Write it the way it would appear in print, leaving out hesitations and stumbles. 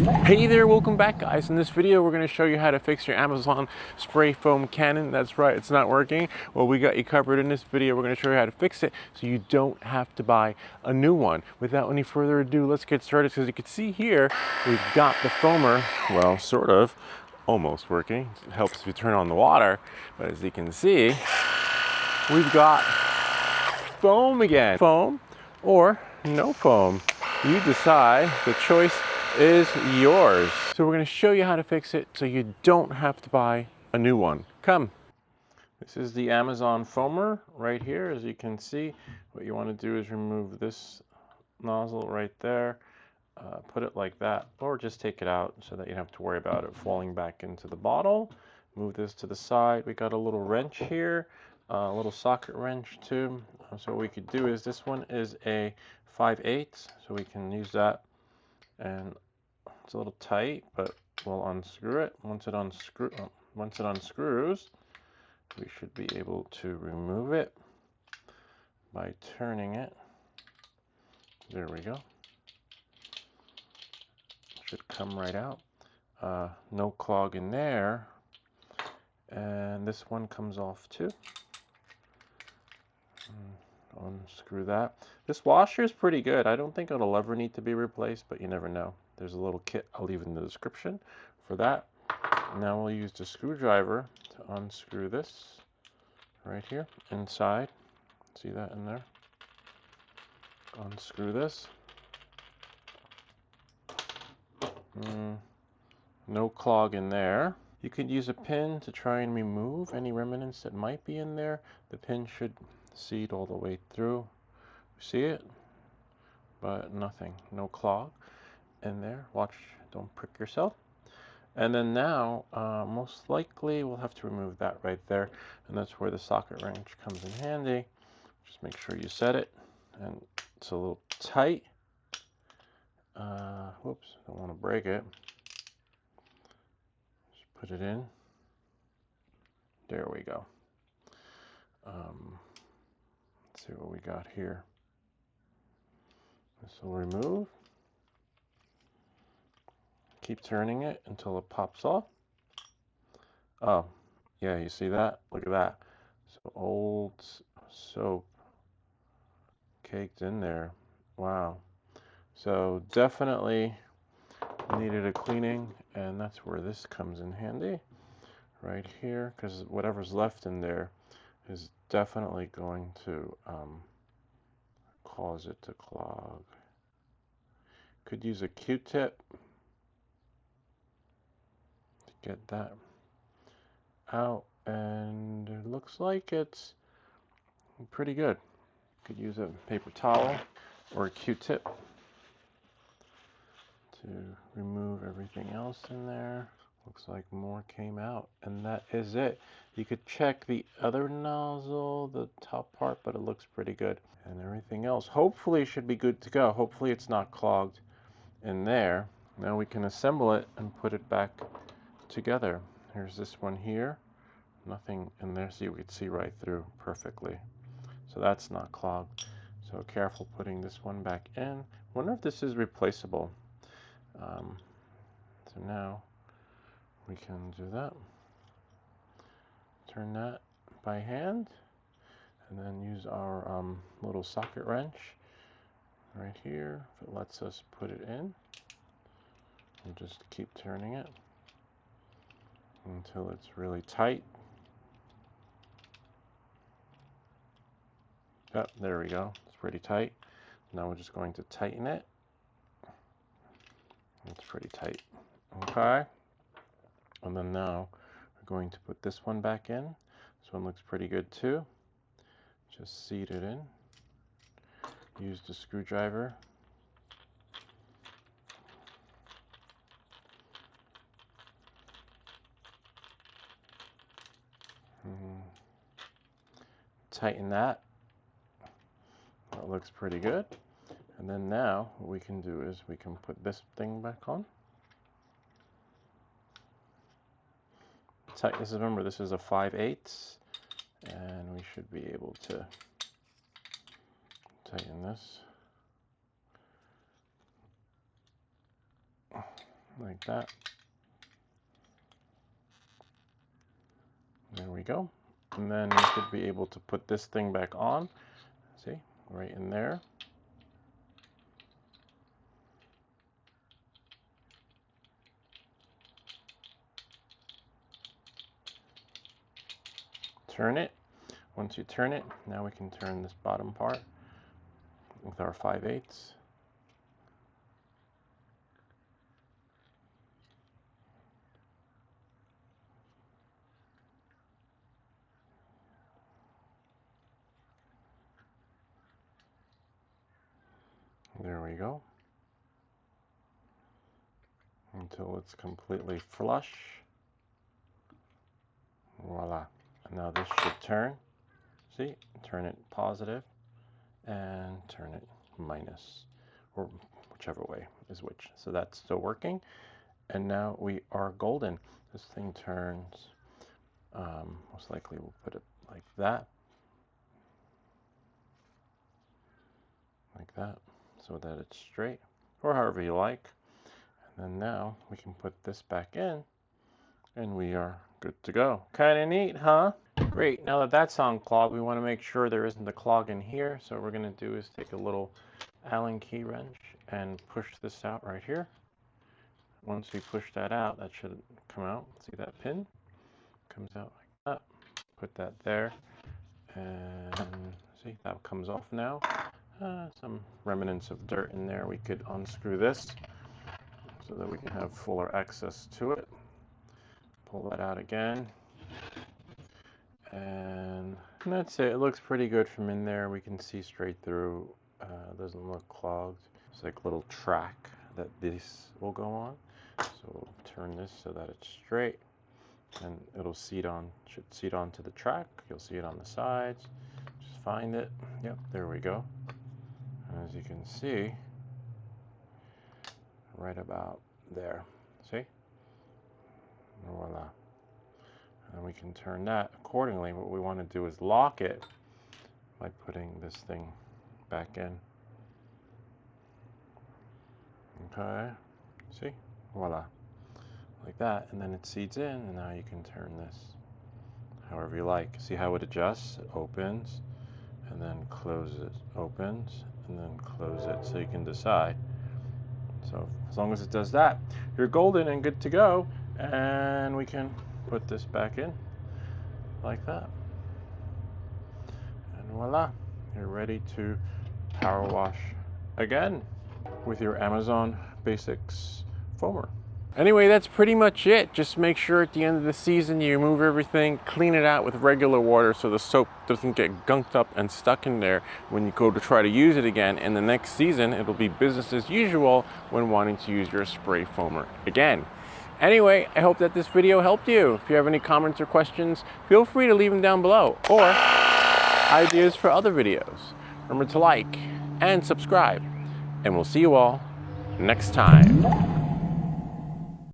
Hey there, welcome back guys. In this video we're going to show you how to fix your Amazon spray foam cannon. That's right, it's not working. Well, we got you covered in this video. We're going to show you how to fix it so you don't have to buy a new one. Without any further ado, let's get started. So as you can see here, we've got the foamer, well, sort of, almost working. It helps if you turn on the water, but as you can see, we've got foam again. Foam or no foam. You decide. The choice is yours. So we're going to show you how to fix it so you don't have to buy a new one. Come. This is the Amazon foamer right here. As you can see, what you want to do is remove this nozzle right there, put it like that, or just take it out so that you don't have to worry about it falling back into the bottle. Move this to the side. We got a little wrench here, a little socket wrench too. So what we could do is, this one is a 5/8, so we can use that. And it's a little tight, but we'll unscrew it. Once it unscrews, we should be able to remove it by turning it. There we go. It should come right out. No clog in there. And this one comes off too. Unscrew that. This washer is pretty good. I don't think it'll ever need to be replaced, but you never know. There's a little kit I'll leave in the description for that. Now we'll use the screwdriver to unscrew this right here inside. See that in there? Unscrew this. No clog in there. You could use a pin to try and remove any remnants that might be in there. The pin should seat all the way through. See it? But nothing. No clog in there. Watch, don't prick yourself. And then now, most likely we'll have to remove that right there, and that's where the socket wrench comes in handy. Just make sure you set it, and it's a little tight. Whoops, don't want to break it. Just put it in. There we go. Let's see what we got here. This will remove. Keep turning it until it pops off. Oh, yeah, you see that? Look at that. So old soap caked in there. Wow. So definitely needed a cleaning, and that's where this comes in handy. Right here, because whatever's left in there is definitely going to cause it to clog. Could use a Q-tip to get that out, and it looks like it's pretty good. Could use a paper towel or a Q-tip to remove everything else in there. Looks like more came out, and that is it. You could check the other nozzle, the top part, but it looks pretty good. And everything else hopefully should be good to go. Hopefully it's not clogged in there. Now we can assemble it and put it back together. Here's this one here. Nothing in there, so you could see right through perfectly. So that's not clogged. So careful putting this one back in. Wonder if this is replaceable. So now we can do that. Turn that by hand, and then use our little socket wrench right here. If it lets us put it in, we'll just keep turning it until it's really tight. Yep, there we go. It's pretty tight. Now we're just going to tighten it. It's pretty tight. Okay. And then now we're going to put this one back in. This one looks pretty good too. Just seat it in. Use the screwdriver. Tighten that. That looks pretty good. And then now what we can do is we can put this thing back on. Remember, this is a 5/8, and we should be able to tighten this. like that. There we go. And then you should be able to put this thing back on. See, right in there. Turn it. Once you turn it, now we can turn this bottom part with our 5/8. There we go. Until it's completely flush. Voila. And now this should turn. See? Turn it positive and turn it minus, or whichever way is which. So that's still working. And now we are golden. This thing turns, most likely we'll put it like that. Like that, so that it's straight, or however you like. And then now we can put this back in, and we are good to go. Kind of neat, huh? Great. Now that that's unclogged, we want to make sure there isn't a clog in here. So what we're going to do is take a little Allen key wrench and push this out right here. Once we push that out, that should come out. See that pin? Comes out like that. Put that there, and see, that comes off now. Some remnants of dirt in there. We could unscrew this so that we can have fuller access to it. Pull that out again. And that's it. It looks pretty good from in there. We can see straight through. Doesn't look clogged. It's like a little track that this will go on. So we'll turn this so that it's straight, and it'll seat on. Should seat onto the track. You'll see it on the sides. Just find it. Yep, there we go. And as you can see, right about there. See? Voila. And we can turn that accordingly. What we want to do is lock it by putting this thing back in. Okay, see? Voila. Like that, and then it seats in, and now you can turn this however you like. See how it adjusts? It opens, and then closes. Opens, and then close it, so you can decide. So as long as it does that, you're golden and good to go, and we can put this back in like that, and voila, you're ready to power wash again with your Amazon Basics foamer. Anyway, that's pretty much it. Just make sure at the end of the season you remove everything, clean it out with regular water so the soap doesn't get gunked up and stuck in there when you go to try to use it again. And the next season, it'll be business as usual when wanting to use your spray foamer again. Anyway, I hope that this video helped you. If you have any comments or questions, feel free to leave them down below, or ideas for other videos. Remember to like and subscribe, and we'll see you all next time.